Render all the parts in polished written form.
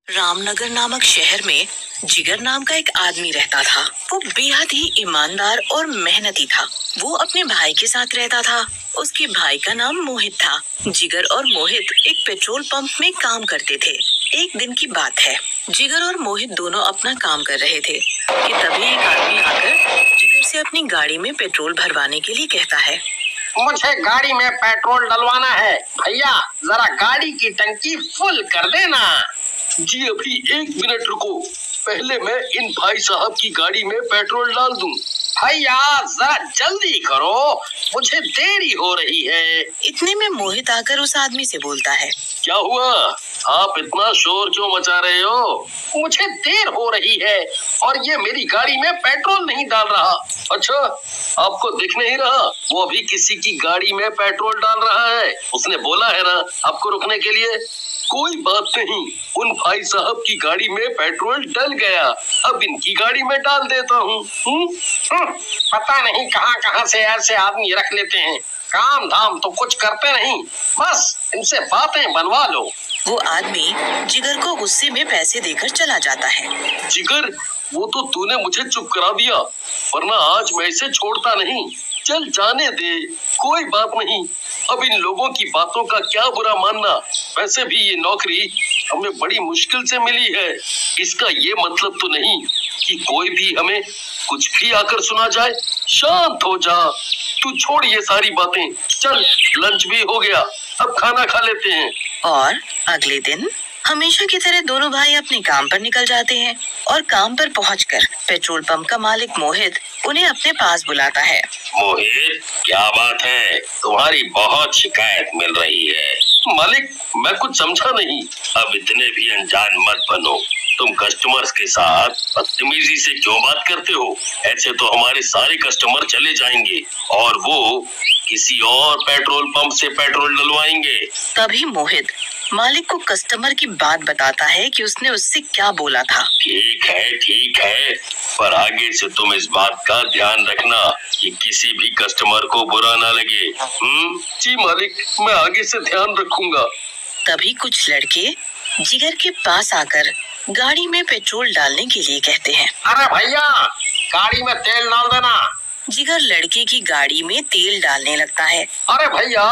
रामनगर नामक शहर में जिगर नाम का एक आदमी रहता था। वो बेहद ही ईमानदार और मेहनती था। वो अपने भाई के साथ रहता था। उसके भाई का नाम मोहित था। जिगर और मोहित एक पेट्रोल पंप में काम करते थे। एक दिन की बात है, जिगर और मोहित दोनों अपना काम कर रहे थे कि तभी एक आदमी आकर जिगर से अपनी गाड़ी में पेट्रोल भरवाने के लिए कहता है। मुझे गाड़ी में पेट्रोल डलवाना है भैया, जरा गाड़ी की टंकी फुल कर देना। जी अभी 1 मिनट रुको, पहले मैं इन भाई साहब की गाड़ी में पेट्रोल डाल दूं। भैया जरा जल्दी करो, मुझे देरी हो रही है। इतने में मोहित आकर उस आदमी से बोलता है। क्या हुआ, आप इतना शोर क्यों मचा रहे हो? मुझे देर हो रही है और ये मेरी गाड़ी में पेट्रोल नहीं डाल रहा। अच्छा, आपको दिख नहीं रहा? वो अभी किसी की गाड़ी में पेट्रोल डाल रहा है। उसने बोला है ना आपको रुकने के लिए। कोई बात नहीं, उन भाई साहब की गाड़ी में पेट्रोल डल गया, अब इनकी गाड़ी में डाल देता हूँ। पता नहीं कहाँ कहाँ से ऐसे आदमी रख लेते हैं, काम धाम तो कुछ करते नहीं, बस इनसे बातें बनवा लो। वो आदमी जिगर को गुस्से में पैसे देकर चला जाता है। जिगर, वो तो तूने मुझे चुप करा दिया, वरना आज मैं इसे छोड़ता नहीं। चल जाने दे, कोई बात नहीं। अब इन लोगों की बातों का क्या बुरा मानना। वैसे भी ये नौकरी हमें बड़ी मुश्किल से मिली है। इसका ये मतलब तो नहीं कि कोई भी हमें कुछ भी आकर सुना जाए। शांत हो जा, तू छोड़ ये सारी बातें। चल, लंच भी हो गया, अब खाना खा लेते हैं। और अगले दिन हमेशा की तरह दोनों भाई अपने काम पर निकल जाते हैं और काम पर पहुंचकर पेट्रोल पंप का मालिक मोहित उन्हें अपने पास बुलाता है। मोहित, क्या बात है? तुम्हारी बहुत शिकायत मिल रही है। मालिक, मैं कुछ समझा नहीं। अब इतने भी अनजान मत बनो। तुम कस्टमर्स के साथ बदतमीजी से क्यों बात करते हो? ऐसे तो हमारे सारे कस्टमर चले जाएंगे और वो किसी और पेट्रोल पंप से पेट्रोल डलवाएंगे। तभी मोहित मालिक को कस्टमर की बात बताता है कि उसने उससे क्या बोला था। ठीक है, पर आगे से तुम इस बात का ध्यान रखना कि किसी भी कस्टमर को बुरा ना लगे। जी मालिक, मैं आगे से ध्यान रखूंगा। तभी कुछ लड़के जिगर के पास आकर गाड़ी में पेट्रोल डालने के लिए कहते हैं। अरे भैया, गाड़ी में तेल डाल देना। जिगर लड़के की गाड़ी में तेल डालने लगता है। अरे भैया,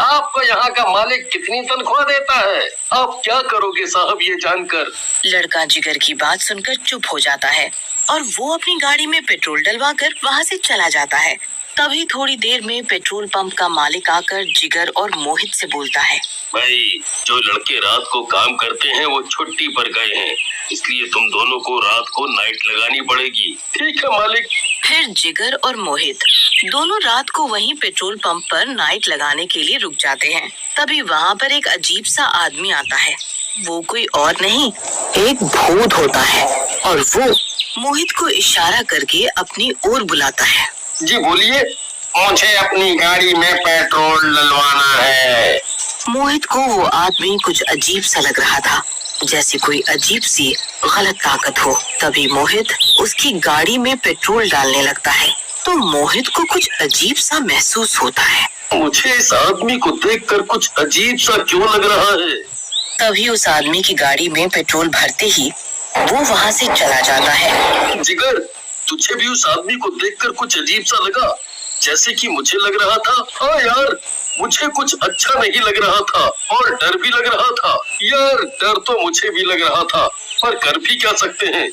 आपको यहाँ का मालिक कितनी तनख्वाह देता है? आप क्या करोगे साहब ये जानकर? लड़का जिगर की बात सुनकर चुप हो जाता है और वो अपनी गाड़ी में पेट्रोल डलवाकर वहाँ से चला जाता है। तभी थोड़ी देर में पेट्रोल पंप का मालिक आकर जिगर और मोहित से बोलता है। भाई, जो लड़के रात को काम करते हैं वो छुट्टी पर गए हैं, इसलिए तुम दोनों को रात को नाइट लगानी पड़ेगी। ठीक है मालिक। फिर जिगर और मोहित दोनों रात को वहीं पेट्रोल पंप पर नाइट लगाने के लिए रुक जाते हैं। तभी वहाँ पर एक अजीब सा आदमी आता है। वो कोई और नहीं, एक भूत होता है और वो मोहित को इशारा करके अपनी ओर बुलाता है। जी बोलिए, मुझे अपनी गाड़ी में पेट्रोल डलवाना है। मोहित को वो आदमी कुछ अजीब सा लग रहा था, जैसे कोई अजीब सी गलत ताकत हो। तभी मोहित उसकी गाड़ी में पेट्रोल डालने लगता है तो मोहित को कुछ अजीब सा महसूस होता है। मुझे इस आदमी को देखकर कुछ अजीब सा क्यों लग रहा है? तभी उस आदमी की गाड़ी में पेट्रोल भरते ही वो वहाँ से चला जाता है। जिगर, तुझे भी उस आदमी को देखकर कुछ अजीब सा लगा, जैसे कि मुझे लग रहा था? हाँ यार, मुझे कुछ अच्छा नहीं लग रहा था और डर भी लग रहा था। यार, डर तो मुझे भी लग रहा था, पर कर भी क्या सकते हैं,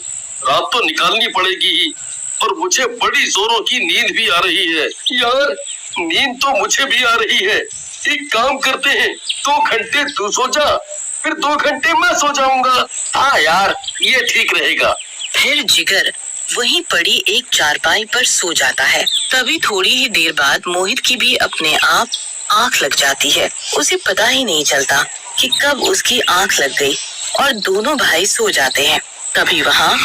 रात तो निकालनी पड़ेगी ही। और मुझे बड़ी जोरों की नींद भी आ रही है। यार, नींद तो मुझे भी आ रही है। एक काम करते हैं, 2 घंटे तू सो जा, फिर 2 घंटे मैं सो जाऊंगा। हाँ यार, ये ठीक रहेगा। फिर जिगर वहीं पड़ी एक चारपाई पर सो जाता है। तभी थोड़ी ही देर बाद मोहित की भी अपने आप आंख लग जाती है। उसे पता ही नहीं चलता कि कब उसकी आंख लग गई और दोनों भाई सो जाते हैं। तभी वहाँ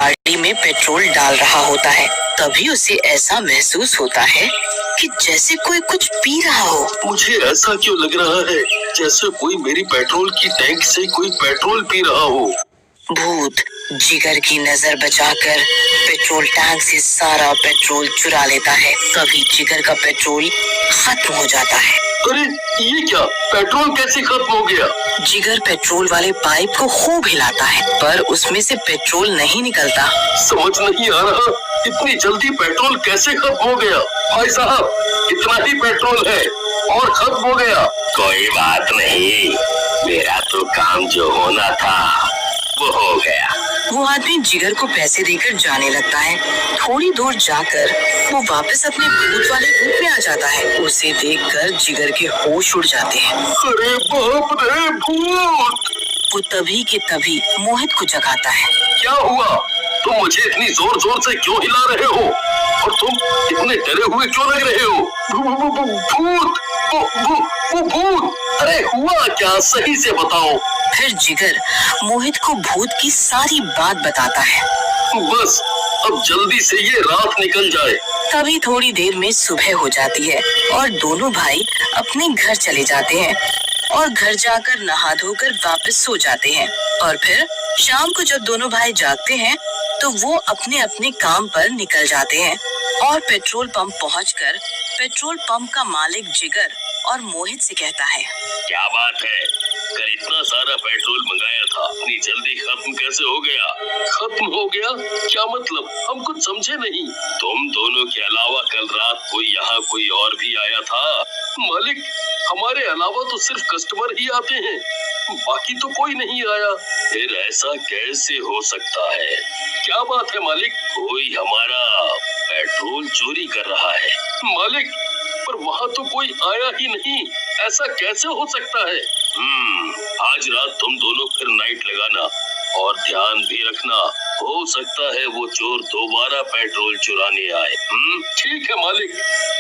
गाड़ी में पेट्रोल डाल रहा होता है। तभी उसे ऐसा महसूस होता है कि जैसे कोई कुछ पी रहा हो। मुझे ऐसा क्यों लग रहा है जैसे कोई मेरी पेट्रोल की टैंक से कोई पेट्रोल पी रहा हो। भूत जिगर की नजर बचाकर पेट्रोल टैंक से सारा पेट्रोल चुरा लेता है। तभी जिगर का पेट्रोल खत्म हो जाता है। अरे ये क्या, पेट्रोल कैसे खत्म हो गया? जिगर पेट्रोल वाले पाइप को खूब हिलाता है, पर उसमें से पेट्रोल नहीं निकलता। समझ नहीं आ रहा, इतनी जल्दी पेट्रोल कैसे खत्म हो गया? भाई साहब, इतना ही पेट्रोल है और खत्म हो गया। कोई बात नहीं, मेरा तो काम जो होना था वो हो गया। वो आदमी जिगर को पैसे देकर जाने लगता है। थोड़ी दूर जाकर वो वापस अपने भूत वाले रूप में आ जाता है। उसे देखकर जिगर के होश उड़ जाते हैं। अरे बाप रे, भूत! वो तभी के तभी मोहित को जगाता है। क्या हुआ? तुम मुझे इतनी जोर जोर से क्यों हिला रहे हो? और तुम इतने डरे हुए क्यों लग रहे हो? भूत! वो भूत! अरे हुआ क्या, सही से बताओ। फिर जिगर मोहित को भूत की सारी बात बताता है। बस अब जल्दी से ये रात निकल जाए। तभी थोड़ी देर में सुबह हो जाती है और दोनों भाई अपने घर चले जाते हैं और घर जाकर नहा धोकर वापस सो जाते हैं। और फिर शाम को जब दोनों भाई जागते हैं तो वो अपने अपने काम पर निकल जाते हैं और पेट्रोल पंप पहुंचकर पेट्रोल पंप का मालिक जिगर और मोहित से कहता है, क्या बात है, कल इतना सारा पेट्रोल मंगाया था, इतनी जल्दी खत्म कैसे हो गया? खत्म हो गया? क्या मतलब? हम कुछ समझे नहीं। तुम दोनों के अलावा कल रात कोई यहाँ कोई और भी आया था? मालिक, हमारे अलावा तो सिर्फ कस्टमर ही आते हैं, बाकी तो कोई नहीं आया। फिर ऐसा कैसे हो सकता है? क्या बात है मालिक? कोई हमारा पेट्रोल चोरी कर रहा है। मालिक, पर वहाँ तो कोई आया ही नहीं, ऐसा कैसे हो सकता है? आज रात तुम दोनों फिर नाइट लगाना और ध्यान भी रखना, हो सकता है वो चोर दोबारा पेट्रोल चुराने आए। ठीक है मालिक,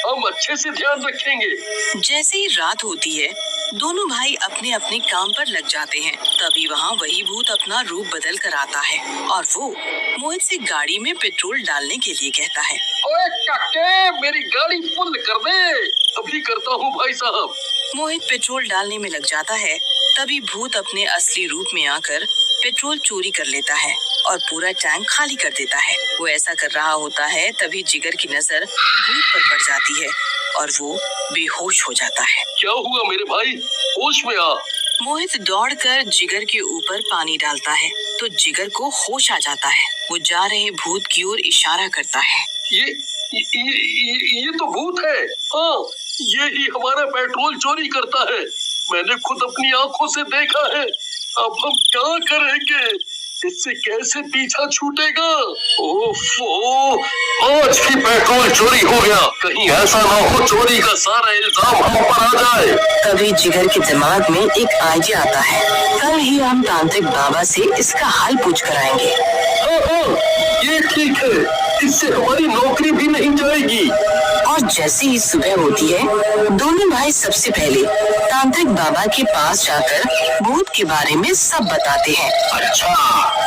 हम अच्छे से ध्यान रखेंगे। जैसे ही रात होती है दोनों भाई अपने अपने काम पर लग जाते हैं। तभी वहाँ वही भूत अपना रूप बदल कर आता है और वो मोहित से गाड़ी में पेट्रोल डालने के लिए कहता है। ओए काके, मेरी गाड़ी फुल कर दे। अभी करता हूँ भाई साहब। मोहित पेट्रोल डालने में लग जाता है। तभी भूत अपने असली रूप में आकर पेट्रोल चोरी कर लेता है और पूरा टैंक खाली कर देता है। वो ऐसा कर रहा होता है तभी जिगर की नजर भूत पर पड़ जाती है और वो बेहोश हो जाता है। क्या हुआ मेरे भाई? होश में आ। मोहित दौड़कर जिगर के ऊपर पानी डालता है तो जिगर को होश आ जाता है। वो जा रहे भूत की ओर इशारा करता है। ये तो भूत है। हाँ, ये ही हमारा पेट्रोल चोरी करता है। मैंने खुद अपनी आंखों से देखा है। अब हम क्या करेंगे? इससे कैसे पीछा छूटेगा? ओफो, आज भी पेट्रोल चोरी हो गया। कहीं ऐसा ना हो चोरी का सारा इल्जाम हम पर आ जाए। तभी जिगर के दिमाग में एक आइडिया आता है। कल ही हम तांत्रिक बाबा से इसका हल पूछ कर आएंगे। हाँ, ये ठीक है, इससे हमारी नौकरी भी नहीं जाएगी। और जैसे ही सुबह होती है दोनों भाई सबसे पहले तांत्रिक बाबा के पास जाकर भूत के बारे में सब बताते हैं। अच्छा,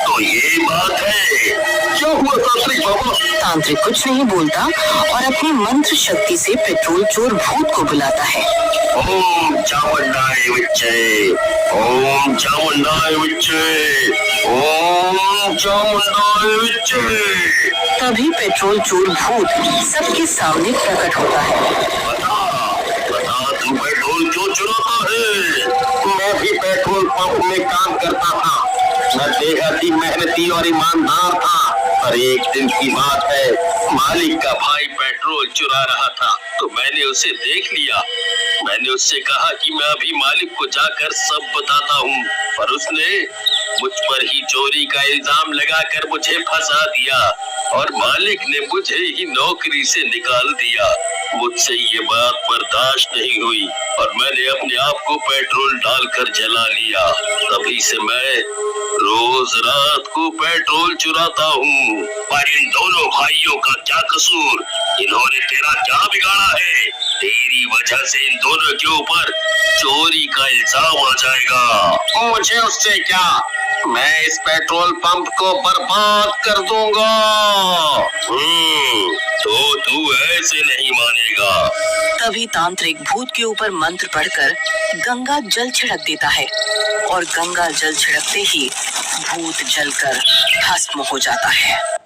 तो ये बात है। क्या हुआ तांत्रिक बाबा? तांत्रिक कुछ नहीं बोलता और अपनी मंत्र शक्ति से पेट्रोल चोर भूत को बुलाता है। ओम चामुंडाय विच्चे, ओम चामुंडाय विच्चे, ओम चामुंडाय विच्चे। तभी पेट्रोल चोर भूत सबके सामने प्रकट होता है। बता तू पेट्रोल क्यों चुराता है? मैं भी पेट्रोल पंप में काम करता था। मैं बेहद ही मेहनती और ईमानदार था। पर एक दिन की बात है, मालिक का भाई पेट्रोल चुरा रहा था तो मैंने उसे देख लिया। मैंने उससे कहा कि मैं अभी मालिक को जाकर सब बताता हूँ, पर उसने मुझ पर ही चोरी का इल्जाम लगाकर मुझे फंसा दिया और मालिक ने मुझे ही नौकरी से निकाल दिया। मुझसे ये बात बर्दाश्त नहीं हुई और मैंने अपने आप को पेट्रोल डालकर जला लिया। तभी से मैं रोज रात को पेट्रोल चुराता हूँ। पर इन दोनों भाइयों का क्या कसूर? इन्होंने तेरा क्या बिगाड़ा है? तेरी वजह से इन दोनों के ऊपर चोरी का इल्जाम आ जाएगा। मुझे उससे क्या, मैं इस पेट्रोल पंप को बर्बाद कर दूंगा। तो तू ऐसे नहीं मानेगा। तभी तांत्रिक भूत के ऊपर मंत्र पढ़कर गंगा जल छिड़क देता है और गंगा जल छिड़कते ही भूत जलकर भस्म हो जाता है।